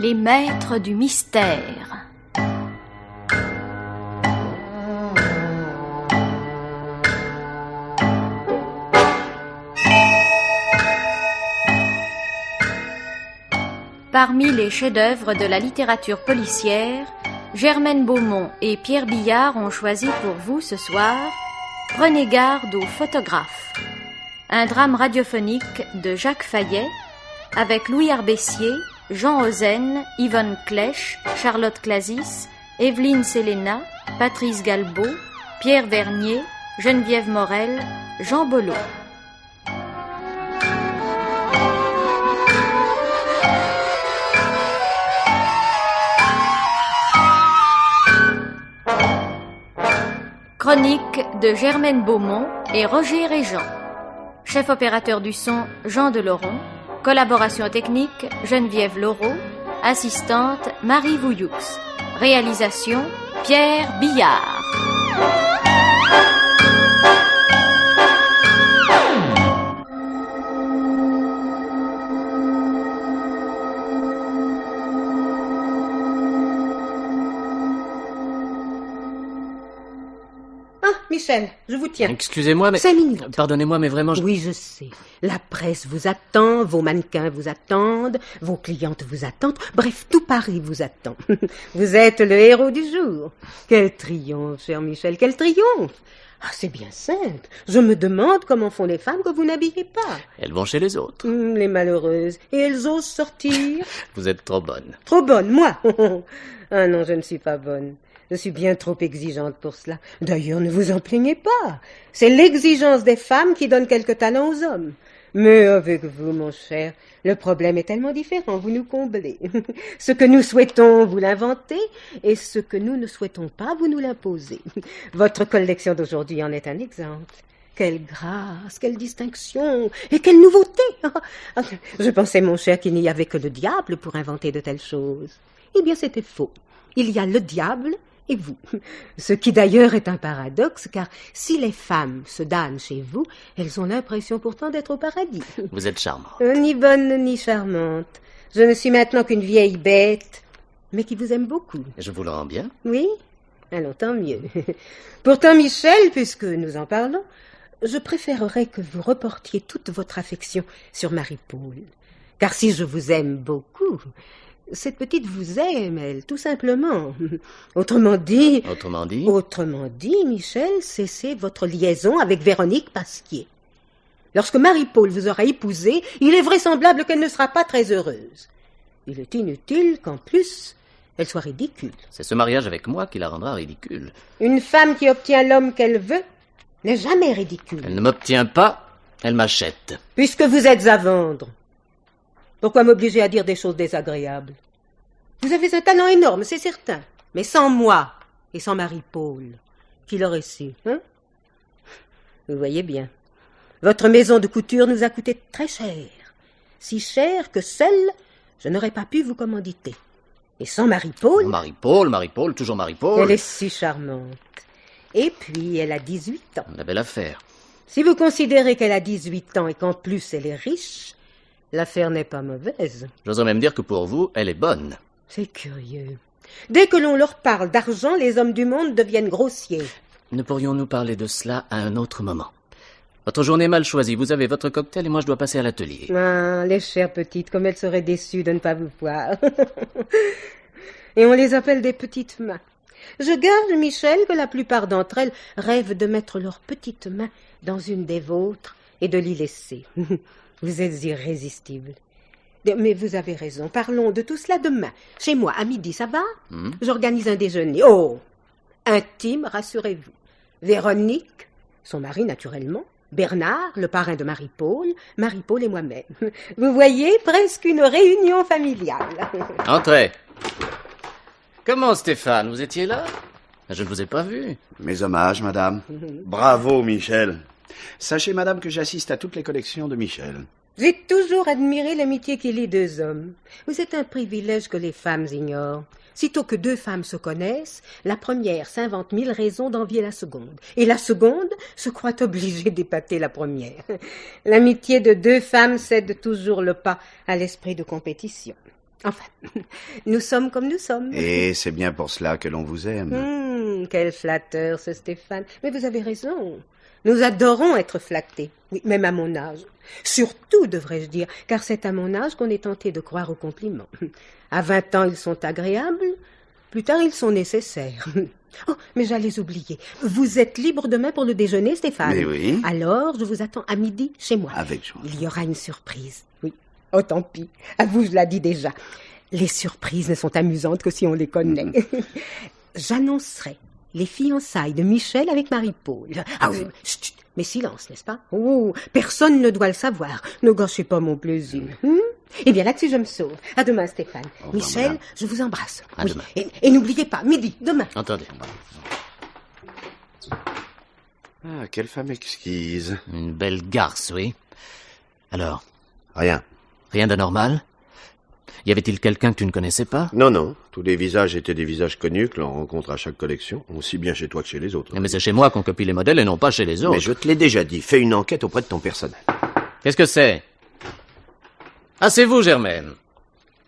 Les maîtres du mystère. Parmi les chefs-d'œuvre de la littérature policière, Germaine Beaumont et Pierre Billard ont choisi pour vous ce soir Prenez garde aux photographes, un drame radiophonique de Jacques Fayet avec Louis Arbessier, Jean Ozen, Yvonne Clèche, Charlotte Clasis, Evelyne Selena, Patrice Galbeau, Pierre Vernier, Geneviève Morel, Jean Bollot. Chronique de Germaine Beaumont et Roger Régent. Chef opérateur du son, Jean Deloron. Collaboration technique, Geneviève Laureau. Assistante, Marie Vouilloux. Réalisation, Pierre Billard. Michel, je vous tiens. Excusez-moi, mais... 5 minutes. Pardonnez-moi, mais vraiment... Oui, je sais. La presse vous attend, vos mannequins vous attendent, vos clientes vous attendent. Bref, tout Paris vous attend. Vous êtes le héros du jour. Quel triomphe, cher Michel, quel triomphe. Ah, c'est bien simple. Je me demande comment font les femmes que vous n'habillez pas. Elles vont chez les autres. Les malheureuses. Et elles osent sortir. Vous êtes trop bonne. Trop bonne, moi. Ah non, je ne suis pas bonne. Je suis bien trop exigeante pour cela. D'ailleurs, ne vous en plaignez pas. C'est l'exigence des femmes qui donne quelque talent aux hommes. Mais avec vous, mon cher, le problème est tellement différent, vous nous comblez. Ce que nous souhaitons, vous l'inventez, et ce que nous ne souhaitons pas, vous nous l'imposez. Votre collection d'aujourd'hui en est un exemple. Quelle grâce, quelle distinction, et quelle nouveauté. Je pensais, mon cher, qu'il n'y avait que le diable pour inventer de telles choses. Eh bien, c'était faux. Il y a le diable et vous. Ce qui d'ailleurs est un paradoxe, car si les femmes se damnent chez vous, elles ont l'impression pourtant d'être au paradis. Vous êtes charmante. Ni bonne ni charmante. Je ne suis maintenant qu'une vieille bête, mais qui vous aime beaucoup. Je vous le rends bien. Oui? Alors tant mieux. Pourtant, Michel, puisque nous en parlons, je préférerais que vous reportiez toute votre affection sur Marie-Paul. Car si je vous aime beaucoup... Cette petite vous aime, elle, tout simplement. Autrement dit... Autrement dit, Michel, cessez votre liaison avec Véronique Pasquier. Lorsque Marie-Paul vous aura épousé, il est vraisemblable qu'elle ne sera pas très heureuse. Il est inutile qu'en plus, elle soit ridicule. C'est ce mariage avec moi qui la rendra ridicule. Une femme qui obtient l'homme qu'elle veut n'est jamais ridicule. Elle ne m'obtient pas, elle m'achète. Puisque vous êtes à vendre. Pourquoi m'obliger à dire des choses désagréables? Vous avez un talent énorme, c'est certain. Mais sans moi et sans Marie-Paul, qui l'aurait su, hein? Vous voyez bien. Votre maison de couture nous a coûté très cher. Si cher que seule, je n'aurais pas pu vous commanditer. Et sans Marie-Paul... Marie-Paul, toujours Marie-Paul. Elle est si charmante. Et puis, elle a 18 ans. La belle affaire. Si vous considérez qu'elle a 18 ans et qu'en plus elle est riche... L'affaire n'est pas mauvaise. J'oserais même dire que pour vous, elle est bonne. C'est curieux. Dès que l'on leur parle d'argent, les hommes du monde deviennent grossiers. Ne pourrions-nous parler de cela à un autre moment? Votre journée est mal choisie. Vous avez votre cocktail et moi je dois passer à l'atelier. Ah, les chères petites, comme elles seraient déçues de ne pas vous voir. Et on les appelle des petites mains. Je gage, Michel, que la plupart d'entre elles rêvent de mettre leurs petites mains dans une des vôtres et de l'y laisser. Vous êtes irrésistible. Mais vous avez raison. Parlons de tout cela demain. Chez moi, à midi, ça va? J'organise un déjeuner. Oh! Intime, rassurez-vous. Véronique, son mari naturellement, Bernard, le parrain de Marie-Paul, Marie-Paul et moi-même. Vous voyez, presque une réunion familiale. Entrez. Comment, Stéphane? Vous étiez là? Je ne vous ai pas vu. Mes hommages, madame. Bravo, Michel. Sachez, madame, que j'assiste à toutes les collections de Michel. J'ai toujours admiré l'amitié qui lie deux hommes. C'est un privilège que les femmes ignorent. Sitôt que deux femmes se connaissent, la première s'invente 1000 raisons d'envier la seconde. Et la seconde se croit obligée d'épater la première. L'amitié de deux femmes cède toujours le pas à l'esprit de compétition. Enfin, nous sommes comme nous sommes. Et c'est bien pour cela que l'on vous aime. Quel flatteur, ce Stéphane. Mais vous avez raison. Nous adorons être flattés. Oui, même à mon âge. Surtout, devrais-je dire, car c'est à mon âge qu'on est tenté de croire aux compliments. À 20 ans, ils sont agréables. Plus tard, ils sont nécessaires. Oh, mais j'allais oublier. Vous êtes libre demain pour le déjeuner, Stéphane? Mais oui. Alors, je vous attends à midi chez moi. Avec joie. Il y aura une surprise. Oui. Oh, tant pis. À vous, je l'ai dit déjà. Les surprises ne sont amusantes que si on les connaît. J'annoncerai les fiançailles de Michel avec Marie-Paul. Ah oui, chut, mais silence, n'est-ce pas? Oh, personne ne doit le savoir. Ne gâchez pas mon plaisir. Eh bien, là-dessus, je me sauve. À demain, Stéphane. Au revoir, Michel, madame. je vous embrasse. À demain. Et n'oubliez pas, midi, demain. Entendez. Ah, quelle femme exquise. Une belle garce, oui. Alors, Rien. rien d'anormal? Y avait-il quelqu'un que tu ne connaissais pas? Non, non. Tous les visages étaient des visages connus que l'on rencontre à chaque collection, aussi bien chez toi que chez les autres. Mais c'est chez moi qu'on copie les modèles et non pas chez les autres. Mais je te l'ai déjà dit, fais une enquête auprès de ton personnel. Qu'est-ce que c'est? Ah, c'est vous, Germaine.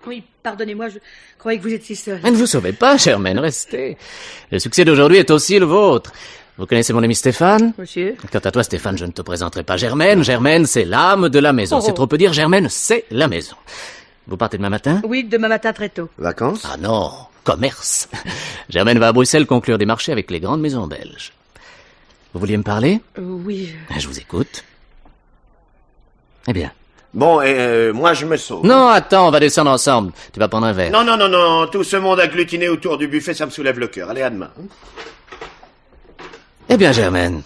Oui, pardonnez-moi, je croyais que vous étiez seule. Mais ne vous sauvez pas, Germaine, restez. Le succès d'aujourd'hui est aussi le vôtre. Vous connaissez mon ami Stéphane? Monsieur? Quant à toi, Stéphane, je ne te présenterai pas Germaine. Germaine, c'est l'âme de la maison. Oh. C'est trop peu dire, Germaine, c'est la maison. Vous partez demain matin? Oui, demain matin très tôt. Vacances? Ah non, commerce. Germaine va à Bruxelles conclure des marchés avec les grandes maisons belges. Vous vouliez me parler? Oui. Je vous écoute. Eh bien. Bon, moi je me sauve. Non, attends, on va descendre ensemble. Tu vas prendre un verre. Non, non, non, non, tout ce monde agglutiné autour du buffet, ça me soulève le cœur. Allez, à demain. Eh bien, Germaine,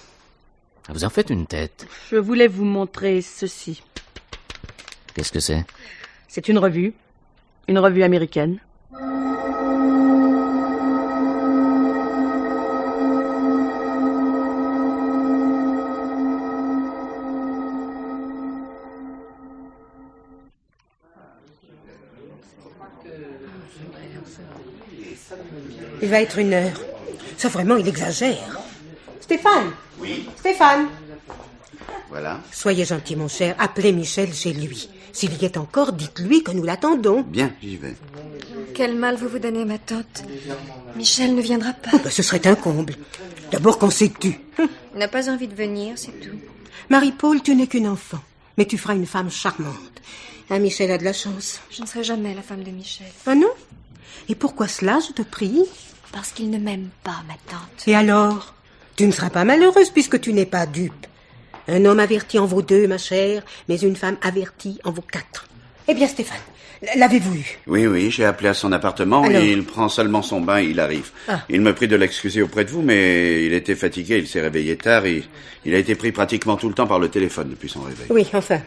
vous en faites une tête. Je voulais vous montrer ceci. Qu'est-ce que c'est? C'est une revue américaine. Il va être 1 heure. Ça, vraiment, il exagère. Stéphane! Oui. Stéphane! Voilà. Soyez gentil, mon cher. Appelez Michel chez lui. S'il y est encore, dites-lui que nous l'attendons. Bien, j'y vais. Quel mal vous donnez, ma tante. Michel ne viendra pas. Oh, ben, ce serait un comble. D'abord qu'on s'est tu. Il n'a pas envie de venir, c'est tout. Marie-Paul, tu n'es qu'une enfant. Mais tu feras une femme charmante. Ah, Michel a de la chance. Je ne serai jamais la femme de Michel. Ah non? Et pourquoi cela, je te prie? Parce qu'il ne m'aime pas, ma tante. Et alors? Tu ne seras pas malheureuse puisque tu n'es pas dupe. Un homme averti en vaut 2, ma chère, mais une femme avertie en vaut 4. Eh bien, Stéphane, l'avez-vous eu? Oui, oui, j'ai appelé à son appartement. Alors? Il prend seulement son bain, il arrive. Ah. Il me prie de l'excuser auprès de vous, mais il était fatigué, il s'est réveillé tard. Il a été pris pratiquement tout le temps par le téléphone depuis son réveil. Oui, enfin,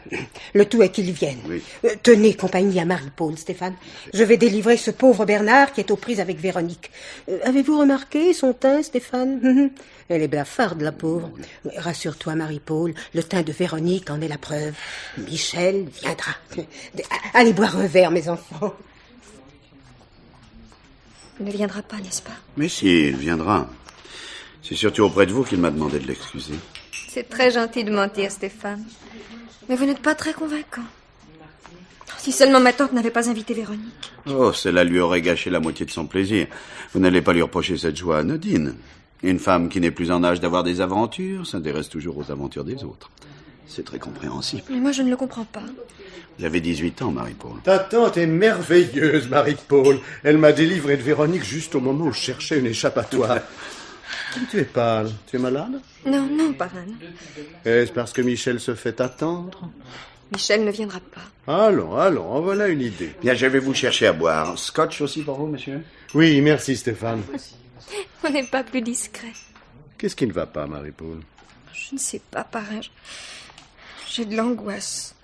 le tout est qu'il vienne. Oui. Tenez compagnie à Marie-Paul, Stéphane. Je vais délivrer ce pauvre Bernard qui est aux prises avec Véronique. Avez-vous remarqué son teint, Stéphane? Elle est blafarde, la pauvre. Mais rassure-toi, Marie-Paul, le teint de Véronique en est la preuve. Michel viendra. Allez boire un verre, mes enfants. Il ne viendra pas, n'est-ce pas? Mais si, il viendra. C'est surtout auprès de vous qu'il m'a demandé de l'excuser. C'est très gentil de mentir, Stéphane. Mais vous n'êtes pas très convaincant. Si seulement ma tante n'avait pas invité Véronique. Oh, cela lui aurait gâché la moitié de son plaisir. Vous n'allez pas lui reprocher cette joie anodine. Une femme qui n'est plus en âge d'avoir des aventures s'intéresse toujours aux aventures des autres. C'est très compréhensible. Mais moi, je ne le comprends pas. Vous avez 18 ans, Marie-Paul. Ta tante est merveilleuse, Marie-Paul. Elle m'a délivré de Véronique juste au moment où je cherchais une échappatoire. Tu es pâle. Tu es malade? Non, non, parrain. Est-ce parce que Michel se fait attendre? Michel ne viendra pas. Allons, allons, en voilà une idée. Bien, je vais vous chercher à boire. Scotch aussi pour vous, monsieur? Oui, merci, Stéphane. On n'est pas plus discret. Qu'est-ce qui ne va pas, Marie-Paul? Je ne sais pas, parrain. J'ai de l'angoisse.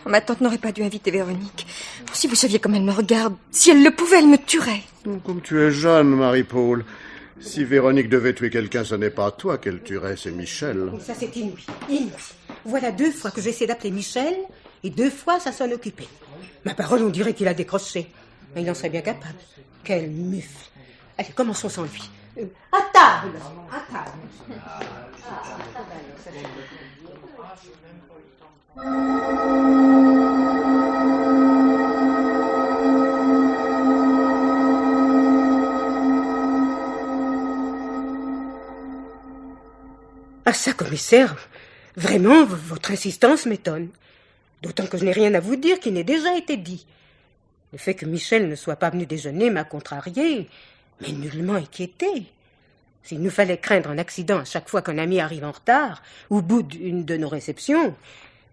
Ma tante n'aurait pas dû inviter Véronique. Si vous saviez comme elle me regarde, si elle le pouvait, elle me tuerait. Comme tu es jeune, Marie-Paul. Si Véronique devait tuer quelqu'un, ce n'est pas toi qu'elle tuerait, c'est Michel. Ça, c'est inouï. Inouï. Voilà 2 fois que j'essaie d'appeler Michel, et 2 fois, ça sonne occupé. Ma parole, on dirait qu'il a décroché. Mais il en serait bien capable. Quel mufle. Allez, commençons sans lui. À table. À table. Ah ça, commissaire, vraiment, votre insistance m'étonne. D'autant que je n'ai rien à vous dire qui n'ait déjà été dit. Le fait que Michel ne soit pas venu déjeuner m'a contrarié, mais nullement inquiété. S'il nous fallait craindre un accident à chaque fois qu'un ami arrive en retard, au bout d'une de nos réceptions,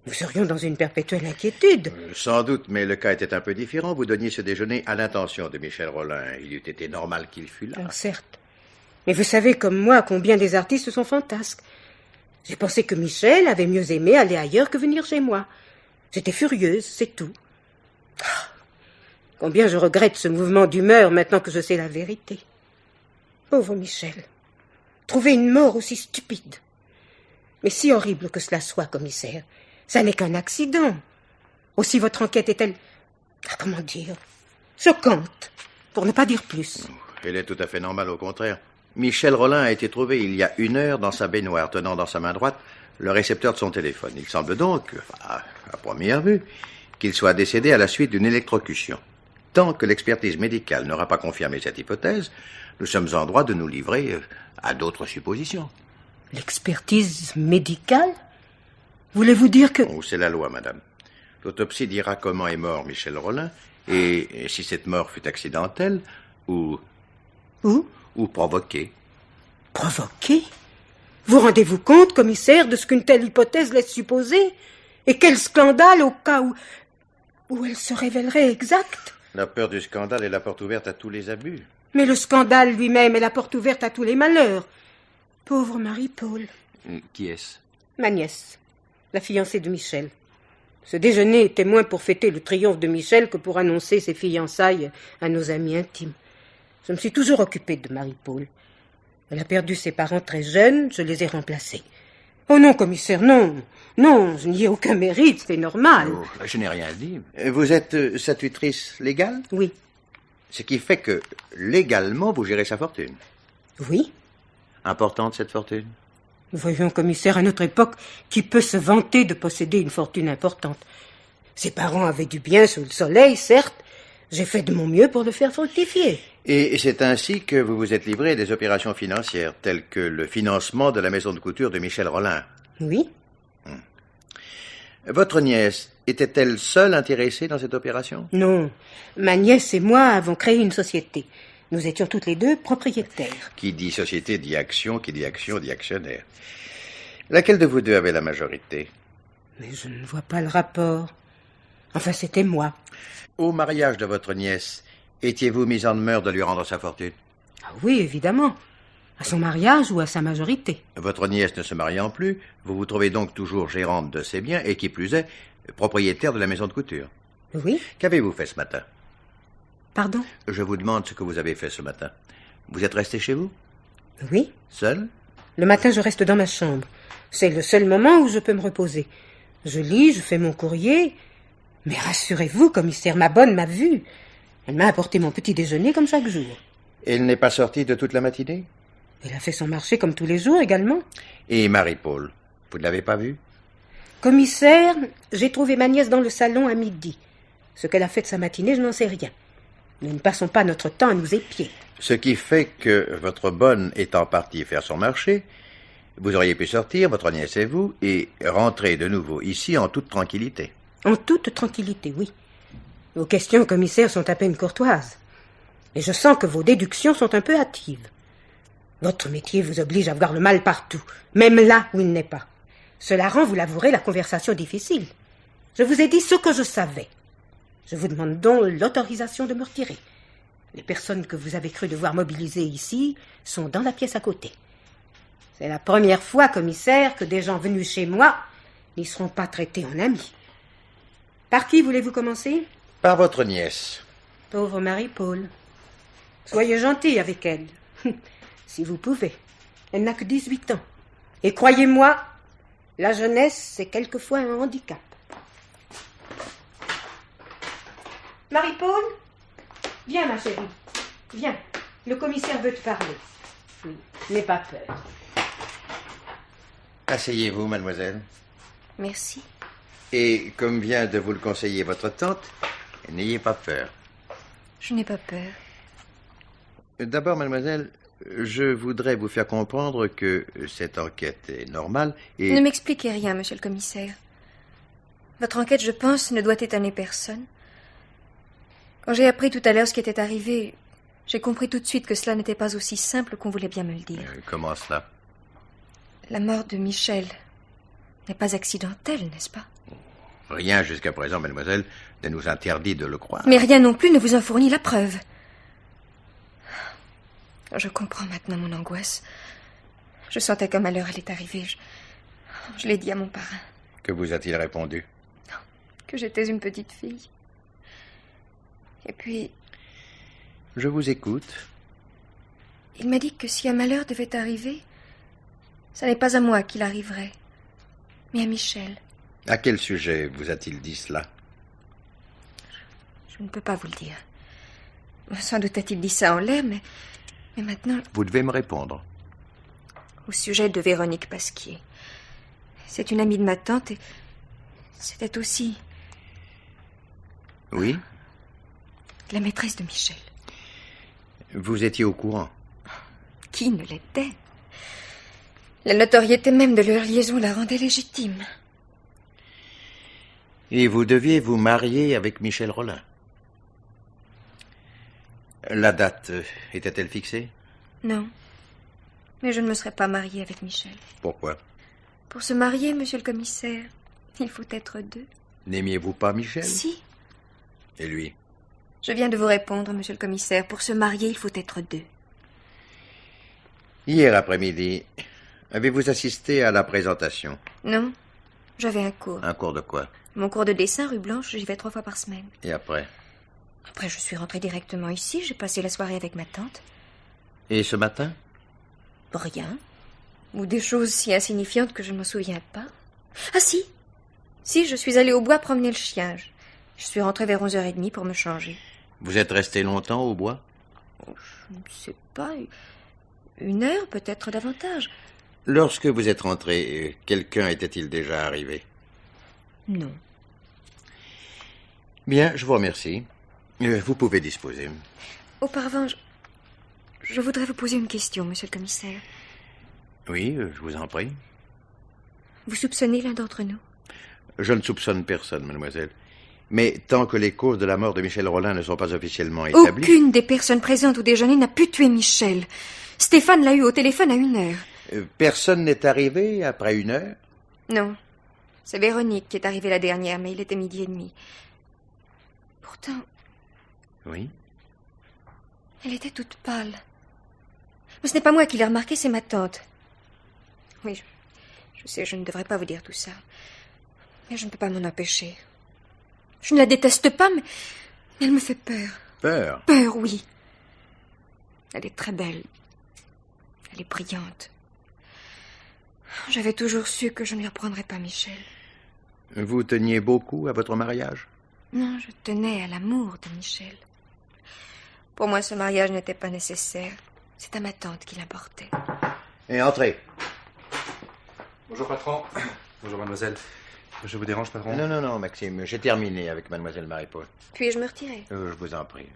nous serions dans une perpétuelle inquiétude. Sans doute, mais le cas était un peu différent. Vous donniez ce déjeuner à l'intention de Michel Rollin. Il eût été normal qu'il fût là. Certes. Mais vous savez comme moi combien des artistes sont fantasques. J'ai pensé que Michel avait mieux aimé aller ailleurs que venir chez moi. J'étais furieuse, c'est tout. Ah, combien je regrette ce mouvement d'humeur maintenant que je sais la vérité. Pauvre Michel. Trouver une mort aussi stupide. Mais si horrible que cela soit, commissaire, ça n'est qu'un accident. Aussi votre enquête est-elle, comment dire, choquante, pour ne pas dire plus. Elle est tout à fait normale, au contraire. Michel Rollin a été trouvé il y a 1 heure dans sa baignoire, tenant dans sa main droite le récepteur de son téléphone. Il semble donc, à première vue, qu'il soit décédé à la suite d'une électrocution. Tant que l'expertise médicale n'aura pas confirmé cette hypothèse, nous sommes en droit de nous livrer à d'autres suppositions. L'expertise médicale? Voulez-vous dire que... Oh, c'est la loi, madame. L'autopsie dira comment est mort Michel Rollin, et si cette mort fut accidentelle, ou provoquée. Provoquée? Vous rendez-vous compte, commissaire, de ce qu'une telle hypothèse laisse supposer? Et quel scandale au cas où elle se révélerait exacte? La peur du scandale est la porte ouverte à tous les abus. Mais le scandale lui-même est la porte ouverte à tous les malheurs. Pauvre Marie-Paul. Qui est-ce? Ma nièce, la fiancée de Michel. Ce déjeuner était moins pour fêter le triomphe de Michel que pour annoncer ses fiançailles à nos amis intimes. Je me suis toujours occupée de Marie-Paul. Elle a perdu ses parents très jeunes, je les ai remplacés. Oh non, commissaire, non. Non, je n'y ai aucun mérite, c'est normal. Oh, je n'ai rien dit. Vous êtes sa tutrice légale? Oui. Ce qui fait que, légalement, vous gérez sa fortune. Oui. Importante, cette fortune? Voyons, commissaire, à notre époque, qui peut se vanter de posséder une fortune importante? Ses parents avaient du bien sous le soleil, certes. J'ai fait de mon mieux pour le faire fructifier. Et c'est ainsi que vous vous êtes livré à des opérations financières, telles que le financement de la maison de couture de Michel Rollin. Oui. Votre nièce était-elle seule intéressée dans cette opération? Non. Ma nièce et moi avons créé une société. Nous étions toutes les deux propriétaires. Qui dit société dit action, qui dit action dit actionnaire. Laquelle de vous deux avait la majorité? Mais je ne vois pas le rapport. Enfin, c'était moi. Au mariage de votre nièce, étiez-vous mis en demeure de lui rendre sa fortune? Ah oui, évidemment. À son mariage ou à sa majorité. Votre nièce ne se mariant plus, vous vous trouvez donc toujours gérante de ses biens et qui plus est, propriétaire de la maison de couture. Oui. Qu'avez-vous fait ce matin? Pardon? Je vous demande ce que vous avez fait ce matin. Vous êtes resté chez vous? Oui. Seul? Le matin, je reste dans ma chambre. C'est le seul moment où je peux me reposer. Je lis, je fais mon courrier. Mais rassurez-vous, commissaire, ma bonne m'a vu. Elle m'a apporté mon petit déjeuner comme chaque jour. Elle n'est pas sortie de toute la matinée? Elle a fait son marché comme tous les jours également. Et Marie-Paul, vous ne l'avez pas vue? Commissaire, j'ai trouvé ma nièce dans le salon à midi. Ce qu'elle a fait de sa matinée, je n'en sais rien. Nous ne passons pas notre temps à nous épier. Ce qui fait que votre bonne étant partie faire son marché, vous auriez pu sortir, votre nièce et vous, et rentrer de nouveau ici en toute tranquillité. En toute tranquillité, oui. Vos questions, commissaire, sont à peine courtoises. Et je sens que vos déductions sont un peu hâtives. Votre métier vous oblige à voir le mal partout, même là où il n'est pas. Cela rend, vous l'avouerez, la conversation difficile. Je vous ai dit ce que je savais. Je vous demande donc l'autorisation de me retirer. Les personnes que vous avez cru devoir mobiliser ici sont dans la pièce à côté. C'est la première fois, commissaire, que des gens venus chez moi n'y seront pas traités en amis. Par qui voulez-vous commencer? Par votre nièce. Pauvre Marie-Paul. Soyez gentil avec elle. Si vous pouvez. Elle n'a que 18 ans. Et croyez-moi, la jeunesse, c'est quelquefois un handicap. Marie-Paul, viens, ma chérie. Viens. Le commissaire veut te parler. Oui, n'aie pas peur. Asseyez-vous, mademoiselle. Merci. Et comme vient de vous le conseiller votre tante, n'ayez pas peur. Je n'ai pas peur. D'abord, mademoiselle, Je voudrais vous faire comprendre que cette enquête est normale et... Ne m'expliquez rien, monsieur le commissaire. Votre enquête, je pense, ne doit étonner personne. Quand j'ai appris tout à l'heure ce qui était arrivé, j'ai compris tout de suite que cela n'était pas aussi simple qu'on voulait bien me le dire. Comment cela? La mort de Michel n'est pas accidentelle, n'est-ce pas? Rien jusqu'à présent, mademoiselle, ne nous interdit de le croire. Mais rien non plus ne vous en fournit la preuve. Je comprends maintenant mon angoisse. Je sentais qu'un malheur allait arriver. Je l'ai dit à mon parrain. Que vous a-t-il répondu? Que j'étais une petite fille. Et puis... Je vous écoute. Il m'a dit que si un malheur devait arriver, ce n'est pas à moi qu'il arriverait, mais à Michel. À quel sujet vous a-t-il dit cela? Je ne peux pas vous le dire. Sans doute a-t-il dit ça en l'air, mais maintenant... Vous devez me répondre. Au sujet de Véronique Pasquier. C'est une amie de ma tante et c'était aussi... Oui? La maîtresse de Michel. Vous étiez au courant? Qui ne l'était? La notoriété même de leur liaison la rendait légitime. Et vous deviez vous marier avec Michel Rolin. La date était-elle fixée? Non. Mais je ne me serais pas mariée avec Michel. Pourquoi? Pour se marier, monsieur le commissaire, il faut être deux. N'aimiez-vous pas Michel? Si. Et lui? Je viens de vous répondre, monsieur le commissaire. Pour se marier, il faut être deux. Hier après-midi, avez-vous assisté à la présentation? Non. J'avais un cours. Un cours de quoi? Mon cours de dessin, rue Blanche, j'y vais 3 fois par semaine. Et après? Après, je suis rentrée directement ici. J'ai passé la soirée avec ma tante. Et ce matin? Rien. Ou des choses si insignifiantes que je ne me souviens pas. Ah si! Si, je suis allée au bois promener le chien. Je suis rentrée vers 11h30 pour me changer. Vous êtes resté longtemps au bois? Je ne sais pas. 1 heure, peut-être davantage. Lorsque vous êtes rentré, quelqu'un était-il déjà arrivé? Non. Bien, je vous remercie. Vous pouvez disposer. Auparavant, je voudrais vous poser une question, monsieur le commissaire. Oui, je vous en prie. Vous soupçonnez l'un d'entre nous? Je ne soupçonne personne, mademoiselle. Mais tant que les causes de la mort de Michel Rolin ne sont pas officiellement établies... Aucune des personnes présentes ou déjeuner n'a pu tuer Michel. Stéphane l'a eu au téléphone à 1 heure. Personne n'est arrivé après 1 heure? Non. C'est Véronique qui est arrivée la dernière, mais il était 12h30. Pourtant... Oui? Elle était toute pâle. Mais ce n'est pas moi qui l'ai remarqué, c'est ma tante. Oui, je sais, je ne devrais pas vous dire tout ça. Mais je ne peux pas m'en empêcher. Je ne la déteste pas, mais elle me fait peur. Peur? Peur, oui. Elle est très belle. Elle est brillante. J'avais toujours su que je ne lui reprendrais pas Michel. Vous teniez beaucoup à votre mariage? Non, je tenais à l'amour de Michel. Pour moi, ce mariage n'était pas nécessaire. C'est à ma tante qui l'importait. Et entrez. Bonjour, patron. Bonjour, mademoiselle. Je vous dérange, patron? Non, Maxime. J'ai terminé avec mademoiselle Marie-Paul. Puis-je me retirer? Je vous en prie.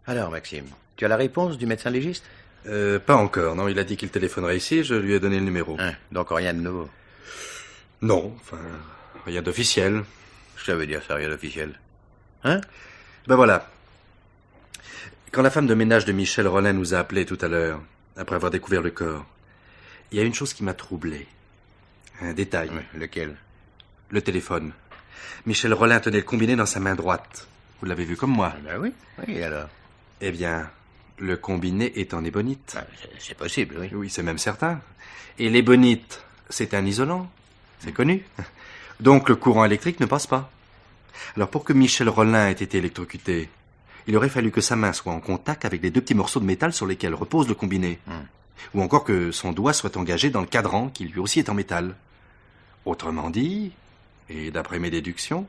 Alors, Maxime, tu as la réponse du médecin légiste? Pas encore, non. Il a dit qu'il téléphonerait ici, je lui ai donné le numéro. Donc rien de nouveau? Non, enfin, rien d'officiel. Ça veut dire ça, rien d'officiel. Hein? Ben voilà. Quand la femme de ménage de Michel Rolin nous a appelés tout à l'heure, après avoir découvert le corps, il y a une chose qui m'a troublé. Un détail. Oui, lequel? Le téléphone. Michel Rolin tenait le combiné dans sa main droite. Vous l'avez vu comme moi? Ben oui. Oui, alors? Eh bien, le combiné est en ébonite. C'est possible, oui. Oui, c'est même certain. Et l'ébonite, c'est un isolant. C'est connu. Donc le courant électrique ne passe pas. Alors pour que Michel Rolin ait été électrocuté, il aurait fallu que sa main soit en contact avec les 2 petits morceaux de métal sur lesquels repose le combiné. Ou encore que son doigt soit engagé dans le cadran qui lui aussi est en métal. Autrement dit, et d'après mes déductions,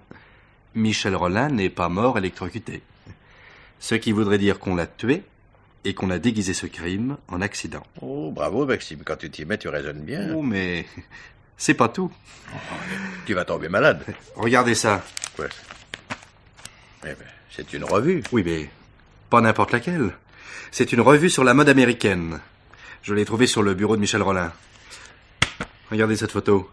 Michel Rolin n'est pas mort électrocuté. Ce qui voudrait dire qu'on l'a tué et qu'on a déguisé ce crime en accident. Oh, bravo, Maxime. Quand tu t'y mets, tu raisonnes bien. Oh, mais c'est pas tout. Tu vas tomber malade. Regardez ça. Quoi? Eh ben, C'est une revue. Oui, mais pas n'importe laquelle. C'est une revue sur la mode américaine. Je l'ai trouvée sur le bureau de Michel Rollin. Regardez cette photo.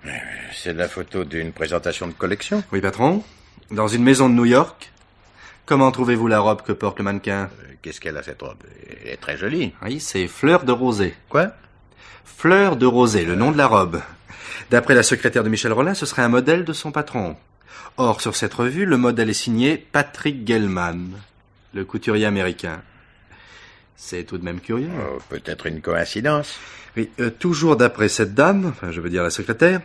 C'est la photo d'une présentation de collection. Oui, patron. Dans une maison de New York. Comment trouvez-vous la robe que porte le mannequin? Qu'est-ce qu'elle a, cette robe? Elle est très jolie. Oui, c'est Fleur de Rosée. Quoi? Fleur de Rosée, le nom de la robe. D'après la secrétaire de Michel Rollin, ce serait un modèle de son patron. Or, sur cette revue, le modèle est signé Patrick Gellman, le couturier américain. C'est tout de même curieux. Oh, peut-être une coïncidence. Oui, toujours d'après cette dame, enfin, je veux dire la secrétaire,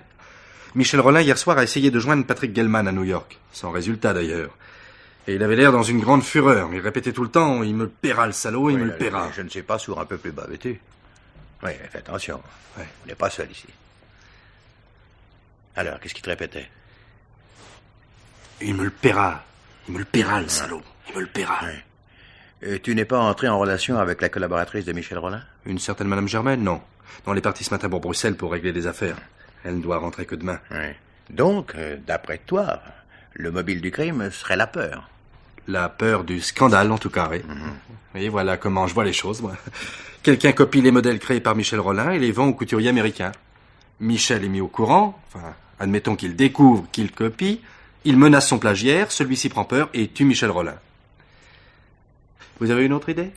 Michel Rollin, hier soir, a essayé de joindre Patrick Gellman à New York. Sans résultat, d'ailleurs. Et il avait l'air dans une grande fureur. Il répétait tout le temps, il me le paiera, le salaud, il me le paiera. Je ne sais pas, sourd un peu plus bas, vêtu. Oui, fais attention. Ouais. On n'est pas seul ici. Alors, qu'est-ce qu'il te répétait? Il me le paiera. Il me le paiera, le salaud. Il me le paiera. Ouais. Tu n'es pas entré en relation avec la collaboratrice de Michel Rollin? Une certaine Madame Germaine, non. Non, elle est partie ce matin pour Bruxelles pour régler des affaires. Elle ne doit rentrer que demain. Ouais. Donc, d'après toi, le mobile du crime serait la peur. La peur du scandale, en tout cas, oui. Et voilà comment je vois les choses, moi. Quelqu'un copie les modèles créés par Michel Rollin et les vend aux couturiers américains. Michel est mis au courant, enfin, admettons qu'il découvre qu'il copie, il menace son plagiaire, celui-ci prend peur et tue Michel Rollin. Vous avez une autre idée?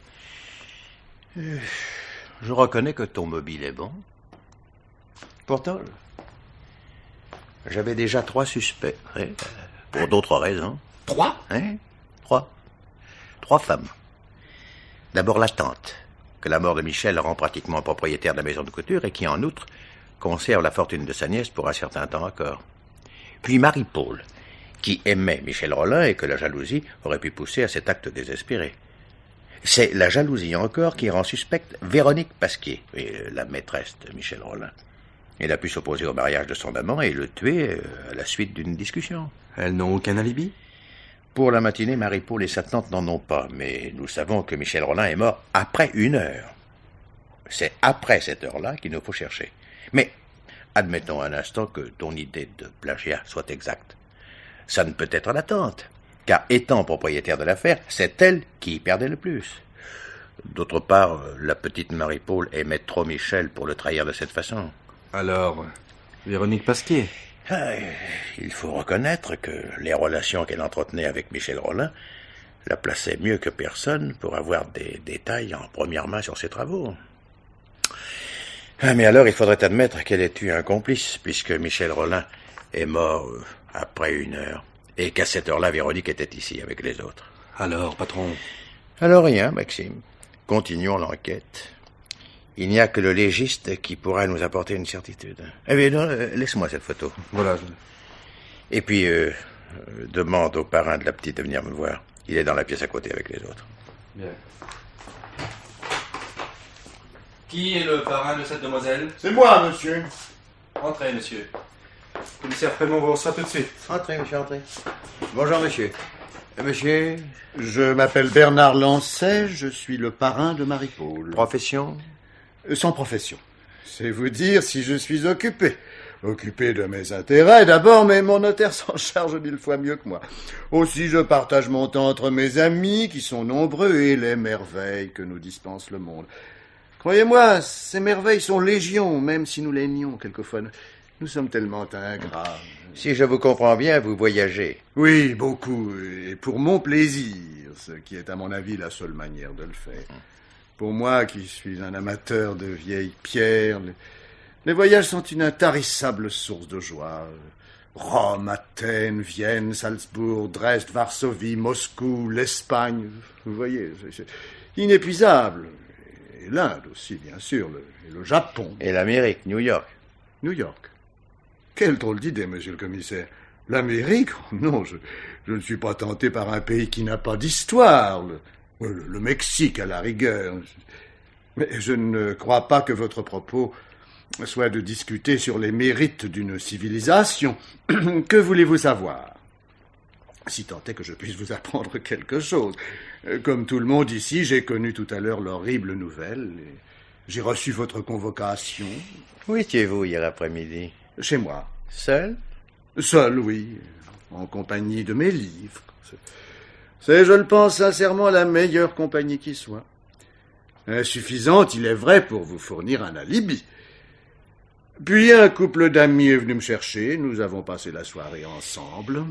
Je reconnais que ton mobile est bon. Pourtant, j'avais déjà 3 suspects, hein, pour d'autres raisons. 3? Hein? 3 femmes. D'abord la tante, que la mort de Michel rend pratiquement propriétaire de la maison de couture et qui, en outre, conserve la fortune de sa nièce pour un certain temps encore. Puis Marie-Paul, qui aimait Michel Rollin et que la jalousie aurait pu pousser à cet acte désespéré. C'est la jalousie encore qui rend suspecte Véronique Pasquier, la maîtresse de Michel Rollin. Elle a pu s'opposer au mariage de son amant et le tuer à la suite d'une discussion. Elles n'ont aucun alibi? Pour la matinée, Marie-Paul et sa tante n'en ont pas, mais nous savons que Michel Rollin est mort après 1 heure. C'est après cette heure-là qu'il nous faut chercher. Mais admettons un instant que ton idée de plagiat soit exacte. Ça ne peut être la tante, car étant propriétaire de l'affaire, c'est elle qui y perdait le plus. D'autre part, la petite Marie-Paul aimait trop Michel pour le trahir de cette façon. Alors, Véronique Pasquier? Il faut reconnaître que les relations qu'elle entretenait avec Michel Rollin la plaçaient mieux que personne pour avoir des détails en première main sur ses travaux. Mais alors, il faudrait admettre qu'elle ait eu un complice, puisque Michel Rollin est mort après 1 heure, et qu'à cette heure-là, Véronique était ici avec les autres. Alors, patron? Alors rien, Maxime. Continuons l'enquête. Il n'y a que le légiste qui pourra nous apporter une certitude. Eh bien, non, laisse-moi cette photo. Voilà. Et puis, demande au parrain de la petite de venir me voir. Il est dans la pièce à côté avec les autres. Bien. Qui est le parrain de cette demoiselle? C'est moi, monsieur. Entrez, monsieur. Commissaire Frémont vous reçoit tout de suite. Entrez, monsieur, entrez. Bonjour, monsieur. Monsieur? Je m'appelle Bernard Lancet, je suis le parrain de Marie-Paul. Profession? Sans profession. C'est vous dire si je suis occupé. Occupé de mes intérêts d'abord, mais mon notaire s'en charge 1000 fois mieux que moi. Aussi, je partage mon temps entre mes amis, qui sont nombreux, et les merveilles que nous dispense le monde. Croyez-moi, ces merveilles sont légion, même si nous les nions quelquefois. Nous sommes tellement ingrats. Si je vous comprends bien, vous voyagez. Oui, beaucoup, et pour mon plaisir, ce qui est à mon avis la seule manière de le faire. Pour moi, qui suis un amateur de vieilles pierres, les voyages sont une intarissable source de joie. Rome, Athènes, Vienne, Salzbourg, Dresde, Varsovie, Moscou, l'Espagne, vous voyez, c'est inépuisable. Et l'Inde aussi, bien sûr, et le Japon. Et l'Amérique, New York. New York. Quelle drôle d'idée, monsieur le commissaire. L'Amérique? Non, je ne suis pas tenté par un pays qui n'a pas d'histoire. Le Mexique, à la rigueur. Mais je ne crois pas que votre propos soit de discuter sur les mérites d'une civilisation. Que voulez-vous savoir? Si tant est que je puisse vous apprendre quelque chose. Comme tout le monde ici, j'ai connu tout à l'heure l'horrible nouvelle. Et j'ai reçu votre convocation. Où étiez-vous hier après-midi? Chez moi. Seul? Seul, oui. En compagnie de mes livres. C'est, je le pense sincèrement, la meilleure compagnie qui soit. Insuffisante, il est vrai, pour vous fournir un alibi. Puis un couple d'amis est venu me chercher, nous avons passé la soirée ensemble.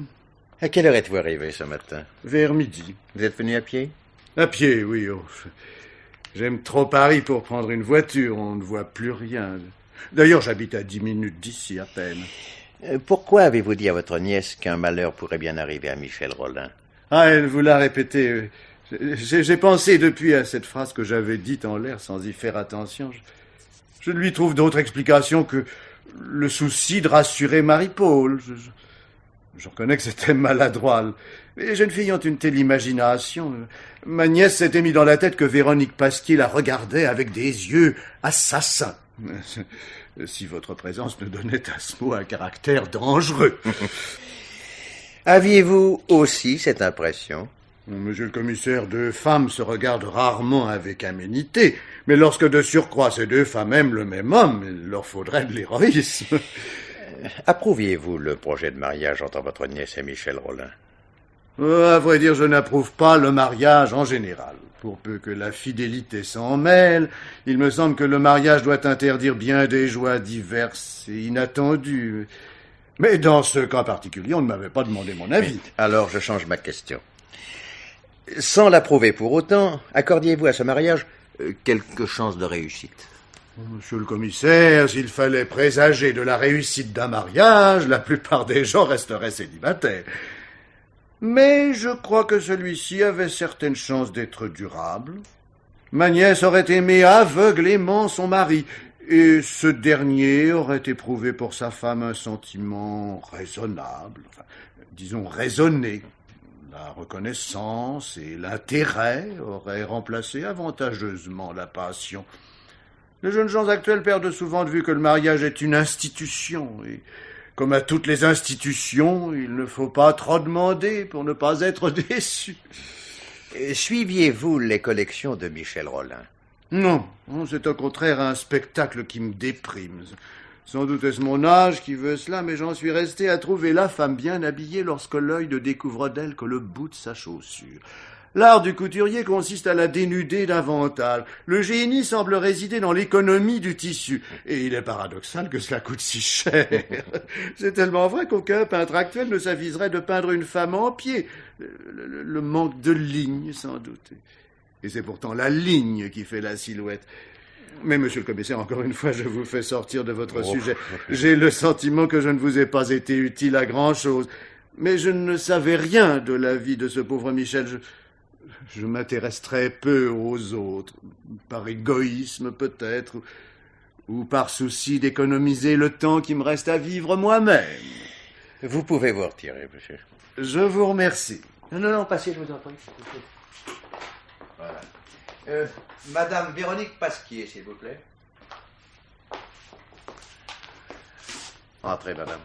À quelle heure êtes-vous arrivé ce matin? Vers midi. Vous êtes venu à pied? À pied, oui. Oh. J'aime trop Paris pour prendre une voiture, on ne voit plus rien. D'ailleurs, j'habite à 10 minutes d'ici, à peine. Pourquoi avez-vous dit à votre nièce qu'un malheur pourrait bien arriver à Michel Rollin? Ah, elle vous l'a répété. J'ai pensé depuis à cette phrase que j'avais dite en l'air sans y faire attention. Je ne lui trouve d'autre explication que le souci de rassurer Marie-Paul. Je reconnais que c'était maladroit. Les jeunes filles ont une telle imagination. Ma nièce s'était mis dans la tête que Véronique Pasquier la regardait avec des yeux assassins. Si votre présence ne donnait à ce mot un caractère dangereux. Aviez-vous aussi cette impression? Monsieur le commissaire, deux femmes se regardent rarement avec aménité, mais lorsque de surcroît ces deux femmes aiment le même homme, il leur faudrait de l'héroïsme. Approuviez-vous le projet de mariage entre votre nièce et Michel Rollin? À vrai dire, je n'approuve pas le mariage en général. Pour peu que la fidélité s'en mêle, il me semble que le mariage doit interdire bien des joies diverses et inattendues. Mais dans ce cas particulier, on ne m'avait pas demandé mon avis. Oui, alors je change ma question. Sans l'approuver pour autant, accordiez-vous à ce mariage quelques chances de réussite? Monsieur le commissaire, s'il fallait présager de la réussite d'un mariage, la plupart des gens resteraient célibataires. Mais je crois que celui-ci avait certaines chances d'être durable. Ma nièce aurait aimé aveuglément son mari, et ce dernier aurait éprouvé pour sa femme un sentiment raisonnable, enfin, disons raisonné. La reconnaissance et l'intérêt auraient remplacé avantageusement la passion. Les jeunes gens actuels perdent souvent de vue que le mariage est une institution, et comme à toutes les institutions, il ne faut pas trop demander pour ne pas être déçu. Suiviez-vous les collections de Michel Rollin? Non, c'est au contraire un spectacle qui me déprime. Sans doute est-ce mon âge qui veut cela, mais j'en suis resté à trouver la femme bien habillée lorsque l'œil ne découvre d'elle que le bout de sa chaussure. L'art du couturier consiste à la dénuder davantage. Le génie semble résider dans l'économie du tissu. Et il est paradoxal que cela coûte si cher. C'est tellement vrai qu'aucun peintre actuel ne s'aviserait de peindre une femme en pied. Le manque de ligne, sans doute. Et c'est pourtant la ligne qui fait la silhouette. Mais, monsieur le commissaire, encore une fois, je vous fais sortir de votre sujet. J'ai le sentiment que je ne vous ai pas été utile à grand-chose. Mais je ne savais rien de la vie de ce pauvre Michel. Je m'intéresse très peu aux autres, par égoïsme peut-être, ou par souci d'économiser le temps qui me reste à vivre moi-même. Vous pouvez vous retirer, monsieur. Je vous remercie. Non, passez, je vous en prie. Voilà. Madame Véronique Pasquier, s'il vous plaît. Entrez, madame.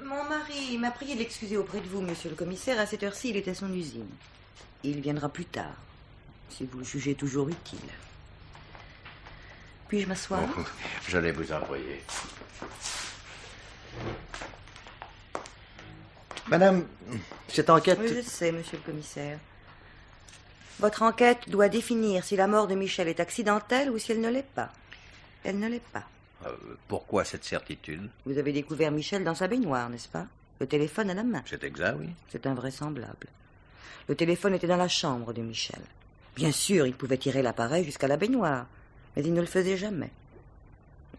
Mon mari m'a prié de l'excuser auprès de vous, monsieur le commissaire. À cette heure-ci, il est à son usine. Il viendra plus tard, si vous le jugez toujours utile. Puis-je m'asseoir? Oh, j'allais vous envoyer. Madame, cette enquête... Oui, je sais, monsieur le commissaire. Votre enquête doit définir si la mort de Michel est accidentelle ou si elle ne l'est pas. Elle ne l'est pas. Pourquoi cette certitude? Vous avez découvert Michel dans sa baignoire, n'est-ce pas? Le téléphone à la main. C'est exact, oui. C'est invraisemblable. Le téléphone était dans la chambre de Michel. Bien sûr, il pouvait tirer l'appareil jusqu'à la baignoire, mais il ne le faisait jamais.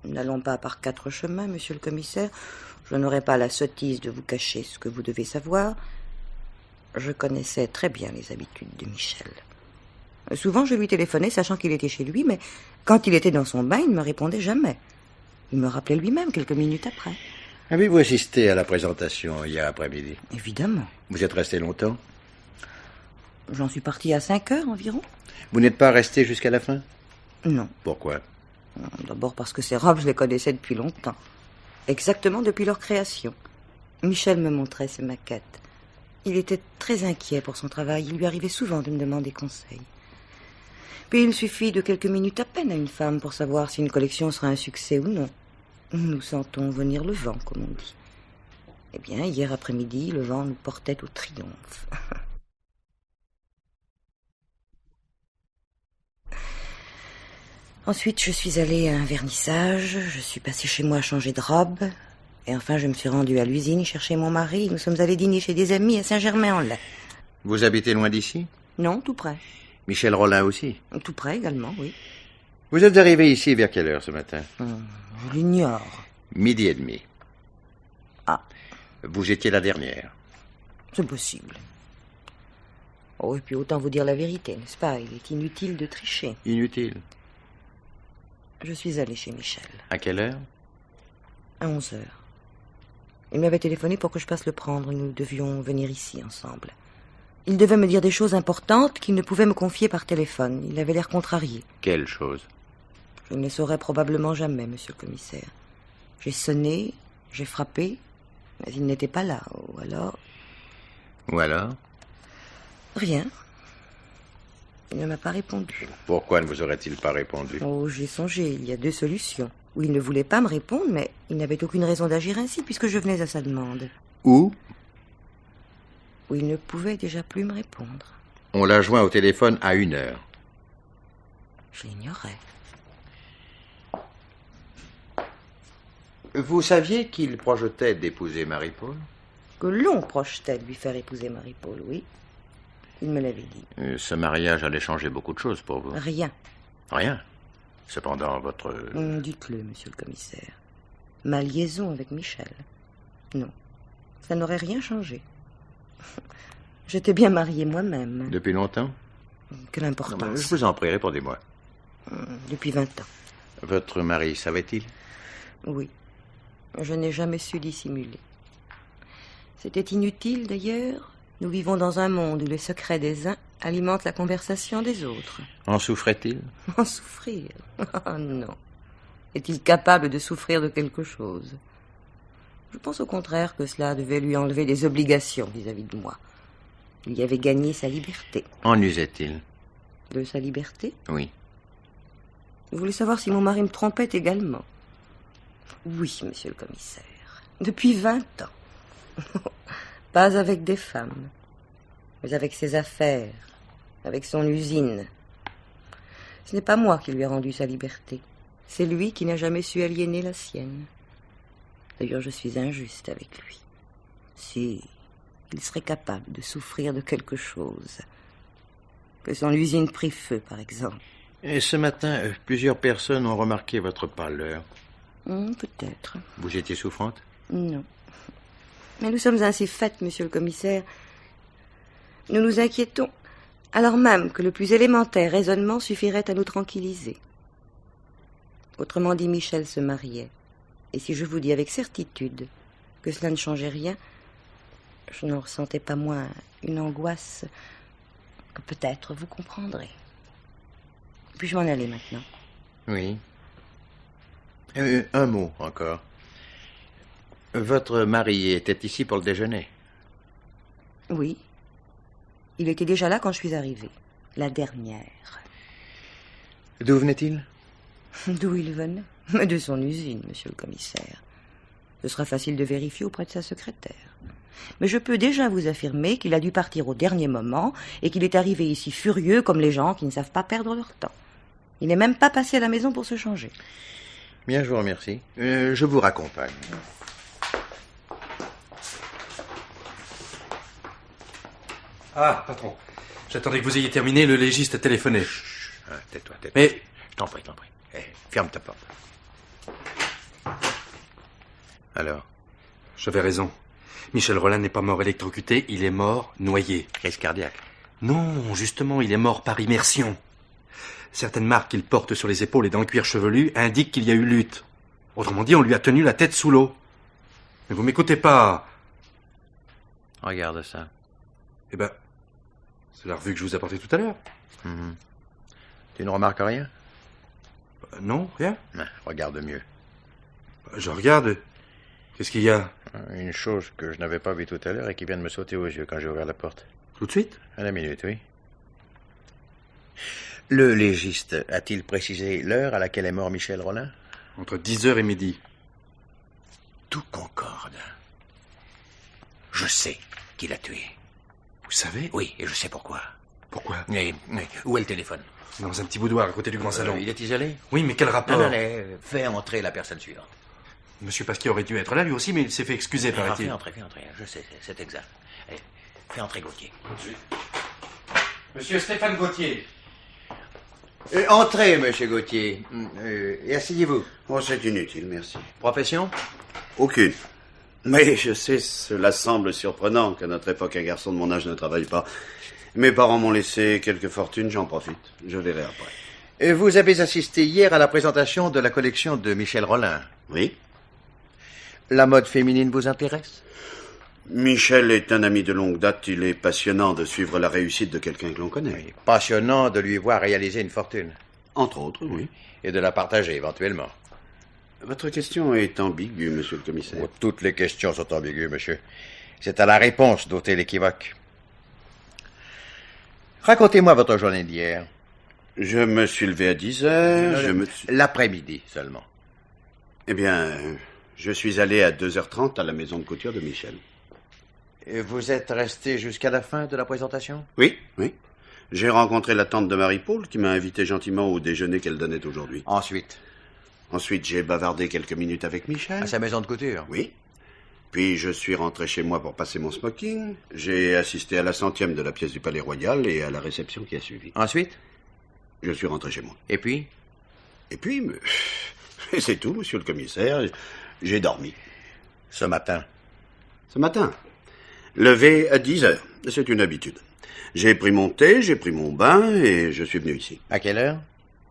N'allons pas par quatre chemins, monsieur le commissaire. Je n'aurai pas la sottise de vous cacher ce que vous devez savoir. Je connaissais très bien les habitudes de Michel. Souvent, je lui téléphonais sachant qu'il était chez lui, mais quand il était dans son bain, il ne me répondait jamais. Il me rappelait lui-même quelques minutes après. Avez-vous assisté à la présentation hier après-midi? Évidemment. Vous êtes resté longtemps? J'en suis partie à 5 heures environ. Vous n'êtes pas resté jusqu'à la fin? Non. Pourquoi? D'abord parce que ces robes, je les connaissais depuis longtemps. Exactement depuis leur création. Michel me montrait ses maquettes. Il était très inquiet pour son travail. Il lui arrivait souvent de me demander conseil. Puis il suffit de quelques minutes à peine à une femme pour savoir si une collection sera un succès ou non. Nous sentons venir le vent, comme on dit. Eh bien, hier après-midi, le vent nous portait au triomphe. Ensuite, je suis allée à un vernissage, je suis passée chez moi changer de robe, et enfin, je me suis rendue à l'usine chercher mon mari. Nous sommes allés dîner chez des amis à Saint-Germain-en-Laye. Vous habitez loin d'ici? Non, tout près. Michel Rollin aussi? Tout près également, oui. Vous êtes arrivé ici vers quelle heure ce matin? Je l'ignore. 12h30. Ah. Vous étiez la dernière. C'est possible. Oh, et puis autant vous dire la vérité, n'est-ce pas? Il est inutile de tricher. Inutile. Je suis allée chez Michel. À quelle heure? À 11h. Il m'avait téléphoné pour que je passe le prendre. Nous devions venir ici ensemble. Il devait me dire des choses importantes qu'il ne pouvait me confier par téléphone. Il avait l'air contrarié. Quelle chose? Je ne le saurais probablement jamais, monsieur le commissaire. J'ai sonné, j'ai frappé, mais il n'était pas là. Ou alors... Ou alors? Rien. Il ne m'a pas répondu. Pourquoi ne vous aurait-il pas répondu? Oh, j'ai songé. Il y a deux solutions. Ou il ne voulait pas me répondre, mais il n'avait aucune raison d'agir ainsi, puisque je venais à sa demande. Ou il ne pouvait déjà plus me répondre. On l'a joint au téléphone à 1h. Je l'ignorais. Vous saviez qu'il projetait d'épouser Marie-Paul? Que l'on projetait de lui faire épouser Marie-Paul, oui. Il me l'avait dit. Ce mariage allait changer beaucoup de choses pour vous. Rien. Rien. Cependant, votre... Dites-le, monsieur le commissaire. Ma liaison avec Michel. Non. Ça n'aurait rien changé. J'étais bien mariée moi-même. Depuis longtemps? Quelle importance. Je vous en prie, répondez-moi. Depuis 20 ans. Votre mari savait-il? Oui. Je n'ai jamais su dissimuler. C'était inutile, d'ailleurs. Nous vivons dans un monde où les secrets des uns alimentent la conversation des autres. En souffrait-il? En souffrir? Oh non. Est-il capable de souffrir de quelque chose? Je pense au contraire que cela devait lui enlever des obligations vis-à-vis de moi. Il y avait gagné sa liberté. En usait-il? De sa liberté? Oui. Vous voulez savoir si mon mari me trompait également? Oui, monsieur le commissaire. Depuis 20 ans. Pas avec des femmes, mais avec ses affaires, avec son usine. Ce n'est pas moi qui lui ai rendu sa liberté. C'est lui qui n'a jamais su aliéner la sienne. D'ailleurs, je suis injuste avec lui. Si, il serait capable de souffrir de quelque chose. Que son usine prit feu, par exemple. Et ce matin, plusieurs personnes ont remarqué votre pâleur. Peut-être. Vous étiez souffrante? Non. Mais nous sommes ainsi faites, monsieur le commissaire. Nous nous inquiétons, alors même que le plus élémentaire raisonnement suffirait à nous tranquilliser. Autrement dit, Michel se mariait. Et si je vous dis avec certitude que cela ne changeait rien, je n'en ressentais pas moins une angoisse que peut-être vous comprendrez. Puis-je m'en aller maintenant? Oui. Un mot encore. Votre mari était ici pour le déjeuner? Oui. Il était déjà là quand je suis arrivée. La dernière. D'où venait-il? D'où il venait? De son usine, monsieur le commissaire. Ce sera facile de vérifier auprès de sa secrétaire. Mais je peux déjà vous affirmer qu'il a dû partir au dernier moment et qu'il est arrivé ici furieux comme les gens qui ne savent pas perdre leur temps. Il n'est même pas passé à la maison pour se changer. Bien, je vous remercie. Je vous raccompagne. Ah, patron. J'attendais que vous ayez terminé, le légiste a téléphoné. Tais-toi. Mais... Je t'en prie. Ferme ta porte. Alors? J'avais raison. Michel Rollin n'est pas mort électrocuté, il est mort noyé. Crise cardiaque? Non, justement, il est mort par immersion. Certaines marques qu'il porte sur les épaules et dans le cuir chevelu indiquent qu'il y a eu lutte. Autrement dit, on lui a tenu la tête sous l'eau. Mais vous m'écoutez pas. Regarde ça. Eh ben, c'est la revue que je vous ai apportée tout à l'heure. Tu ne remarques rien? Non, rien. Regarde mieux. Je regarde. Qu'est-ce qu'il y a? Une chose que je n'avais pas vue tout à l'heure et qui vient de me sauter aux yeux quand j'ai ouvert la porte. Tout de suite? À la minute, oui. Le légiste a-t-il précisé l'heure à laquelle est mort Michel Rollin? Entre 10h et midi. Tout concorde. Je sais qui l'a tué. Vous savez? Oui, et je sais pourquoi. Pourquoi? Mais où est le téléphone? Dans un petit boudoir à côté du grand salon. Il est isolé? Oui, mais quel rapport? Non, fais entrer la personne suivante. Monsieur Pasquier aurait dû être là lui aussi, mais il s'est fait excuser, paraît-il. Fais entrer, je sais, c'est exact. Allez, fais entrer Gauthier. Monsieur Stéphane Gauthier. Entrez, monsieur Gauthier. Et asseyez-vous. Oh, c'est inutile, merci. Profession? Aucune. Mais je sais, cela semble surprenant qu'à notre époque, un garçon de mon âge ne travaille pas. Mes parents m'ont laissé quelques fortunes, j'en profite. Je verrai après. Et vous avez assisté hier à la présentation de la collection de Michel Rollin. Oui. La mode féminine vous intéresse? Michel est un ami de longue date. Il est passionnant de suivre la réussite de quelqu'un que l'on connaît. Oui, passionnant de lui voir réaliser une fortune. Entre autres, oui. Et de la partager éventuellement. Votre question est ambiguë, monsieur le commissaire. Oh, toutes les questions sont ambiguës, monsieur. C'est à la réponse d'ôter l'équivoque. Racontez-moi votre journée d'hier. Je me suis levé à 10 heures. L'après-midi seulement. Eh bien, je suis allé à 2h30 à la maison de couture de Michel. Et vous êtes resté jusqu'à la fin de la présentation? Oui, oui. J'ai rencontré la tante de Marie-Paul qui m'a invité gentiment au déjeuner qu'elle donnait aujourd'hui. Ensuite, j'ai bavardé quelques minutes avec Michel. À sa maison de couture? Oui. Puis je suis rentré chez moi pour passer mon smoking. J'ai assisté à la 100e de la pièce du Palais Royal et à la réception qui a suivi. Ensuite? Je suis rentré chez moi. Et puis? C'est tout, monsieur le commissaire. J'ai dormi. Ce matin? Ce matin. Levé à 10 heures. C'est une habitude. J'ai pris mon thé, j'ai pris mon bain et je suis venu ici. À quelle heure?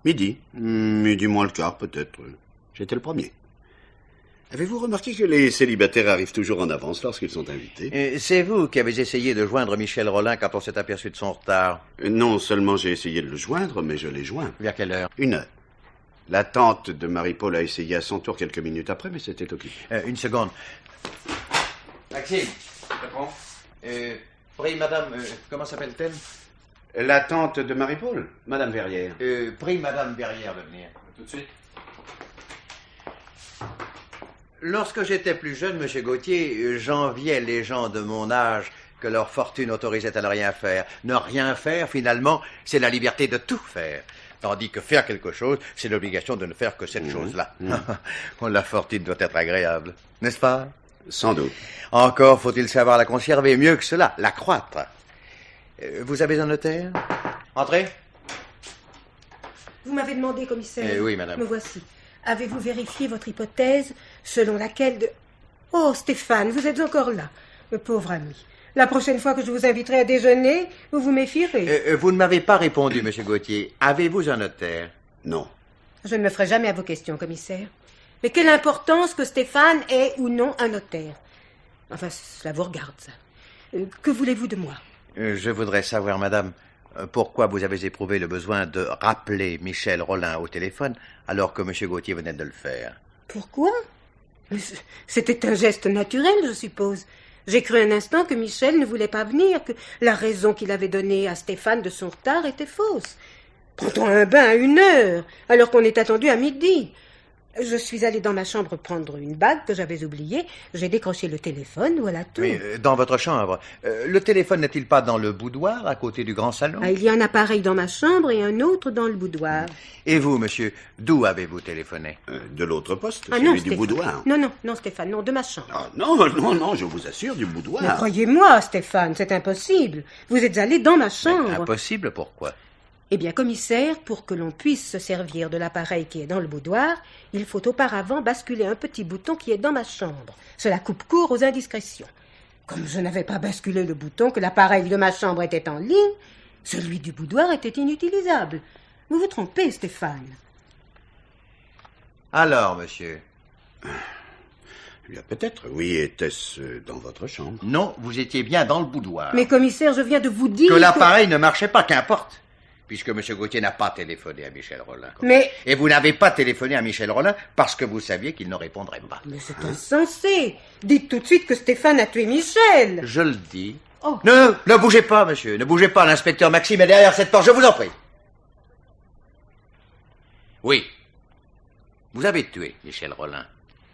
Midi. Midi moins le quart, peut-être. J'étais le premier. Avez-vous remarqué que les célibataires arrivent toujours en avance lorsqu'ils sont invités? C'est vous qui avez essayé de joindre Michel Rollin quand on s'est aperçu de son retard? Non seulement j'ai essayé de le joindre, mais je l'ai joint. Vers quelle heure? 1h. La tante de Marie-Paul a essayé à son tour quelques minutes après, mais c'était occupé. Une seconde. Maxime. Prie, madame, comment s'appelle-t-elle? La tante de Marie-Paul, madame Verrières. Prie madame Verrières de venir. Tout de suite. Lorsque j'étais plus jeune, monsieur Gauthier, j'enviais les gens de mon âge que leur fortune autorisait à ne rien faire. Ne rien faire, finalement, c'est la liberté de tout faire. Tandis que faire quelque chose, c'est l'obligation de ne faire que cette chose-là. La fortune doit être agréable, n'est-ce pas? Sans doute. Encore faut-il savoir la conserver, mieux que cela, l'accroître. Vous avez un notaire? Entrez. Vous m'avez demandé, commissaire. Oui, madame. Me voici. Avez-vous vérifié votre hypothèse selon laquelle de... Oh, Stéphane, vous êtes encore là. Pauvre ami. La prochaine fois que je vous inviterai à déjeuner, vous vous méfierez. Vous ne m'avez pas répondu, monsieur Gauthier. Avez-vous un notaire? Non. Je ne me ferai jamais à vos questions, commissaire. Mais quelle importance que Stéphane ait ou non un notaire? Enfin, cela vous regarde, ça. Que voulez-vous de moi? Je voudrais savoir, madame, pourquoi vous avez éprouvé le besoin de rappeler Michel Rollin au téléphone alors que monsieur Gauthier venait de le faire. Pourquoi? C'était un geste naturel, je suppose. J'ai cru un instant que Michel ne voulait pas venir, que la raison qu'il avait donnée à Stéphane de son retard était fausse. Prend-on un bain à 1h, alors qu'on est attendu à midi? Je suis allée dans ma chambre prendre une bague que j'avais oubliée. J'ai décroché le téléphone, voilà tout. Oui, dans votre chambre. Le téléphone n'est-il pas dans le boudoir, à côté du grand salon? Il y a un appareil dans ma chambre et un autre dans le boudoir. Et vous, monsieur, d'où avez-vous téléphoné? De l'autre poste, non, celui du Stéphane. boudoir. Non, Stéphane, non, de ma chambre. Ah, non, je vous assure, du boudoir. Mais croyez-moi, Stéphane, c'est impossible. Vous êtes allé dans ma chambre. Mais impossible, pourquoi? Eh bien, commissaire, pour que l'on puisse se servir de l'appareil qui est dans le boudoir, il faut auparavant basculer un petit bouton qui est dans ma chambre. Cela coupe court aux indiscrétions. Comme je n'avais pas basculé le bouton, que l'appareil de ma chambre était en ligne, celui du boudoir était inutilisable. Vous vous trompez, Stéphane. Alors, monsieur? Eh bien, peut-être, oui. Était-ce dans votre chambre? Non, vous étiez bien dans le boudoir. Mais commissaire, je viens de vous dire que l'appareil ne marchait pas, qu'importe. Puisque M. Gauthier n'a pas téléphoné à Michel Rollin. Mais... Et vous n'avez pas téléphoné à Michel Rollin parce que vous saviez qu'il ne répondrait pas. Mais c'est insensé. Dites tout de suite que Stéphane a tué Michel. Je le dis. Oh. Ne bougez pas, monsieur. Ne bougez pas. L'inspecteur Maxime est derrière cette porte. Je vous en prie. Oui. Vous avez tué Michel Rollin.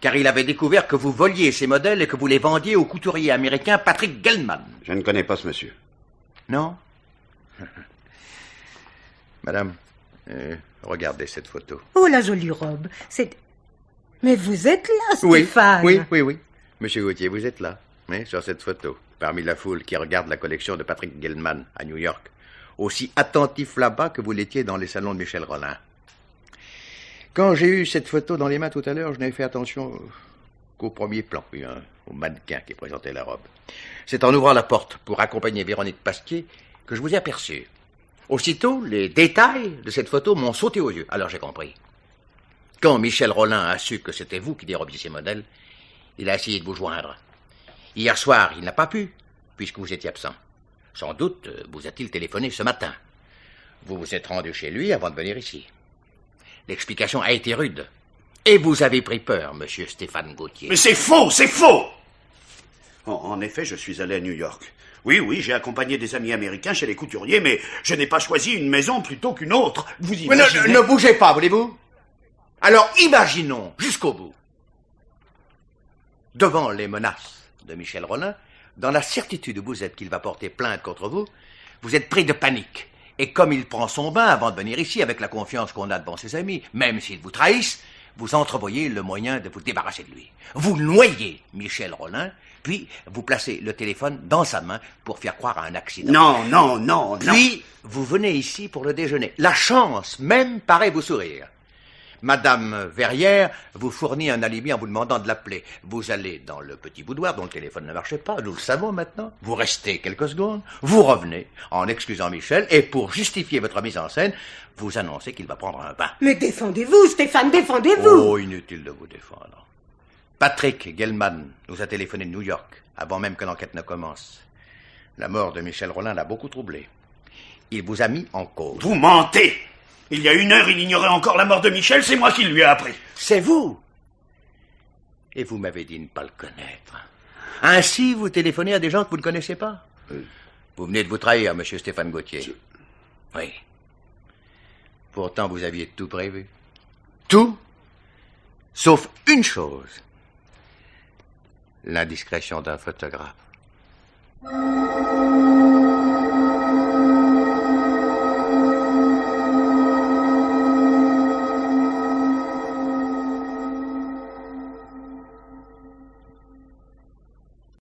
car il avait découvert que vous voliez ces modèles et que vous les vendiez au couturier américain Patrick Gelman. Je ne connais pas ce monsieur. Non? Madame, regardez cette photo. Oh, la jolie robe. C'est... Mais vous êtes là, Oui, Stéphane. oui. Monsieur Gauthier, vous êtes là, sur cette photo, parmi la foule qui regarde la collection de Patrick Gelman à New York. Aussi attentif là-bas que vous l'étiez dans les salons de Michel Rolin. Quand j'ai eu cette photo dans les mains tout à l'heure, je n'avais fait attention qu'au premier plan, au mannequin qui présentait la robe. C'est en ouvrant la porte pour accompagner Véronique Pasquier que je vous ai aperçu. Aussitôt, les détails de cette photo m'ont sauté aux yeux. Alors j'ai compris. Quand Michel Rolin a su que c'était vous qui dérobiez ces modèles, il a essayé de vous joindre. Hier soir, il n'a pas pu, puisque vous étiez absent. Sans doute vous a-t-il téléphoné ce matin. Vous vous êtes rendu chez lui avant de venir ici. L'explication a été rude. Et vous avez pris peur, monsieur Stéphane Gauthier. Mais c'est faux, c'est faux! En effet, je suis allé à New York. Oui, j'ai accompagné des amis américains chez les couturiers, mais je n'ai pas choisi une maison plutôt qu'une autre. Vous imaginez... Mais ne bougez pas, voulez-vous? Alors imaginons jusqu'au bout. Devant les menaces de Michel Rolin, dans la certitude où vous êtes qu'il va porter plainte contre vous, vous êtes pris de panique. Et comme il prend son bain avant de venir ici, avec la confiance qu'on a devant ses amis, même s'ils vous trahissent, vous entrevoyez le moyen de vous débarrasser de lui. Vous noyez Michel Rolin, puis vous placez le téléphone dans sa main pour faire croire à un accident. Non. Puis vous venez ici pour le déjeuner. La chance même paraît vous sourire. Madame Verrières vous fournit un alibi en vous demandant de l'appeler. Vous allez dans le petit boudoir dont le téléphone ne marchait pas, nous le savons maintenant. Vous restez quelques secondes, vous revenez en excusant Michel et pour justifier votre mise en scène, vous annoncez qu'il va prendre un bain. Mais défendez-vous, Stéphane, défendez-vous. Oh, inutile de vous défendre. Patrick Gelman nous a téléphoné de New York avant même que l'enquête ne commence. La mort de Michel Rolin l'a beaucoup troublé. Il vous a mis en cause. Vous mentez! Il y a 1 heure, il ignorait encore la mort de Michel, c'est moi qui lui ai appris. C'est vous. Et vous m'avez dit ne pas le connaître. Ainsi, vous téléphonez à des gens que vous ne connaissez pas. Vous venez de vous trahir, monsieur Stéphane Gauthier. Oui. Pourtant, vous aviez tout prévu. Tout, sauf une chose. L'indiscrétion d'un photographe.